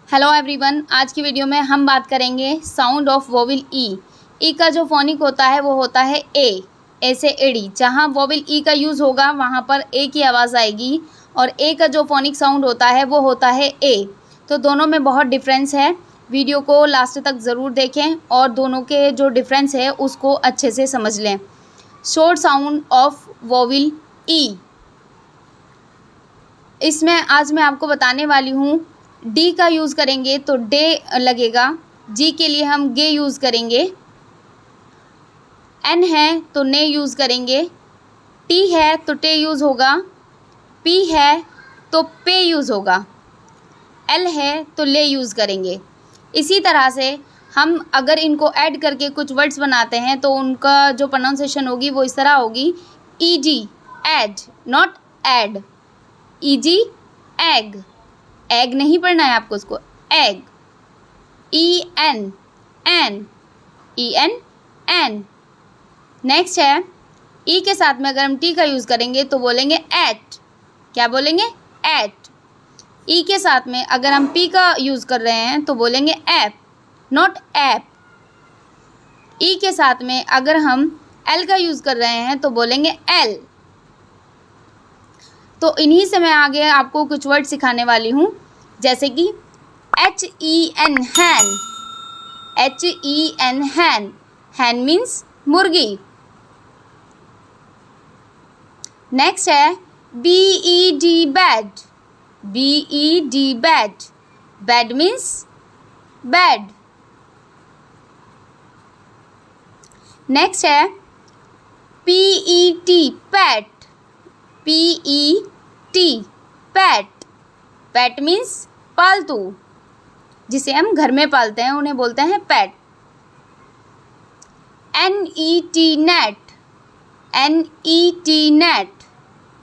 Hello everyone, आज की video में हम बात करेंगे साउंड ऑफ वोवेल ई। ई का जो फोनिक होता है वो होता है ए से एडी। जहाँ वोवेल ई का यूज़ होगा वहाँ पर ए की आवाज़ आएगी और ए का जो फोनिक साउंड होता है वो होता है ए। तो दोनों में बहुत डिफरेंस है। वीडियो को लास्ट तक ज़रूर देखें और दोनों के जो डिफरेंस है उसको अच्छे से समझ लें। शॉर्ट साउंड ऑफ वोवेल ई, इसमें आज मैं आपको बताने वाली हूँ। डी का यूज़ करेंगे तो डे लगेगा। जी के लिए हम गे यूज़ करेंगे। एन है तो ने यूज़ करेंगे। टी है तो टे यूज़ होगा। पी है तो पे यूज़ होगा। एल है तो ले यूज़ करेंगे। इसी तरह से हम अगर इनको ऐड करके कुछ वर्ड्स बनाते हैं तो उनका जो प्रोनाउंसिएशन होगी वो इस तरह होगी, E G ed, not ed. E G egg, egg नहीं पढ़ना है आपको, उसको egg. E N N, E N N. Next है ई के साथ में अगर हम टी का यूज़ करेंगे तो बोलेंगे एट। क्या बोलेंगे? एट। ई के साथ में अगर हम पी का यूज़ कर रहे हैं तो बोलेंगे ऐप, नॉट ऐप। ई के साथ में अगर हम एल का यूज़ कर रहे हैं तो बोलेंगे एल। तो इन्हीं से मैं आगे आपको कुछ वर्ड सिखाने वाली हूँ, जैसे कि H E N hen. H E N hen, hen means मुर्गी। नेक्स्ट है B E D bed. B E D bed, bed means bed. Next है P E T pet. P E T pet, pet means पालतू, जिसे हम घर में पालते हैं उन्हें बोलते हैं pat. N E T net. N E T net,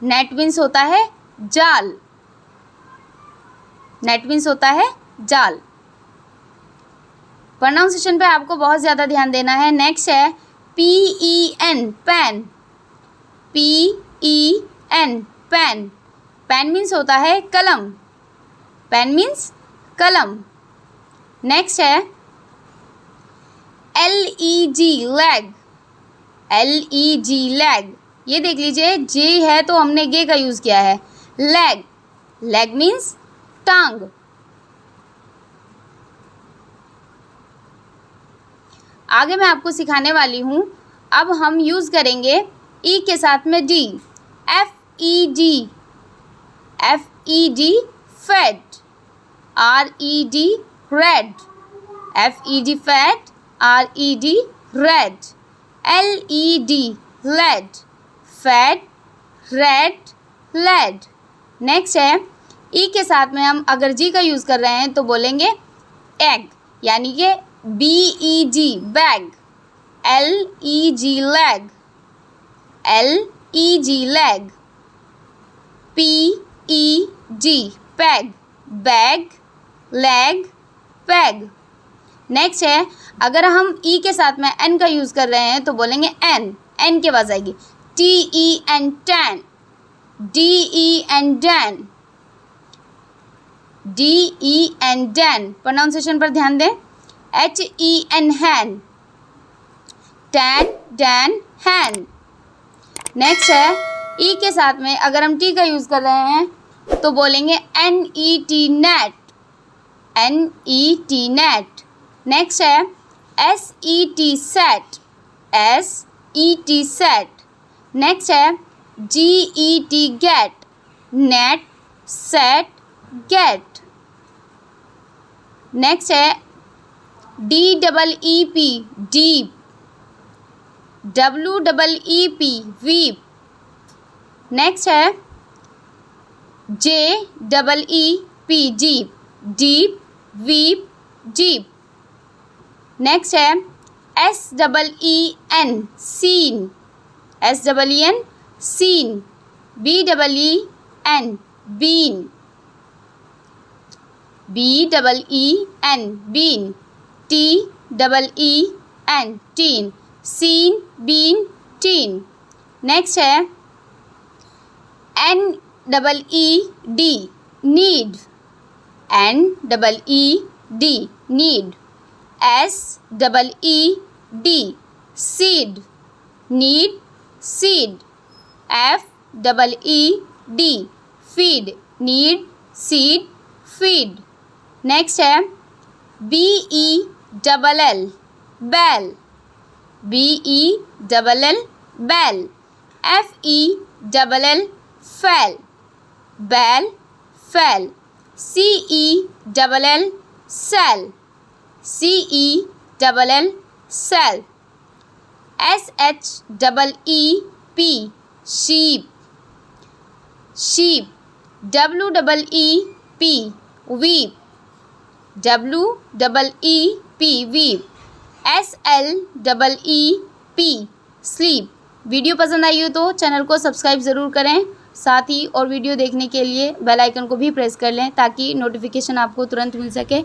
net means होता है जाल। नेट मीन्स होता है जाल। प्रोनाउंसिएशन पे आपको बहुत ज़्यादा ध्यान देना है। नेक्स्ट है P E N pen. P E N pen, pen means होता है कलम। पेन मीन्स कलम। नेक्स्ट है L E G leg. L E G leg, ये देख लीजिए, जे है तो हमने गे का यूज़ किया है। लैग, लैग मीन्स टांग। आगे मैं आपको सिखाने वाली हूँ। अब हम यूज़ करेंगे ई के साथ में D. F E D, F E D fat. R E D red, F E D fat, R E D red. L E D led, fat, red, led. Next है ई के साथ में हम अगर जी का यूज़ कर रहे हैं तो बोलेंगे एग, यानी कि B E G beg. L E G leg, L E G leg. P E G peg, beg, leg, peg. Next है अगर हम ई के साथ में एन का यूज़ कर रहे हैं तो बोलेंगे एन, एन की आवाज़ आएगी। T E N ten, D E N den, D E N den. Pronunciation पर ध्यान दें। H E N hen, ten, den, hen. Next है ई के साथ में अगर हम टी का यूज़ कर रहे हैं तो बोलेंगे N E T net, N E T net. Next है S E T set, S E T set. Next है G E T get, net, set, get. Next है D double E P deep, W double E P weep. Next है J double E P jeep, deep, weep, jeep. Next है S double E N seen, S double E N seen. B double E N been, B double E N been. T double E N teen, seen, been, teen. Next है N double E D need, N-E-E-D need, S-E-E-D seed, need, seed, F-E-E-D feed, need, seed, feed. Next है B-E-L-L bell, B-E-L-L bell, F-E-L-L fell, bell, fell, C-E-L-L cell, C-E-L-L cell, S-H-E-E-P sheep, sheep, W-E-E-P weep, W-E-E-P weep, S-L-E-E-P sleep. Video पसंद आई हो तो channel को subscribe ज़रूर करें, साथ ही और video देखने के लिए बेल आइकन को भी प्रेस कर लें ताकि नोटिफिकेशन आपको तुरंत मिल सके।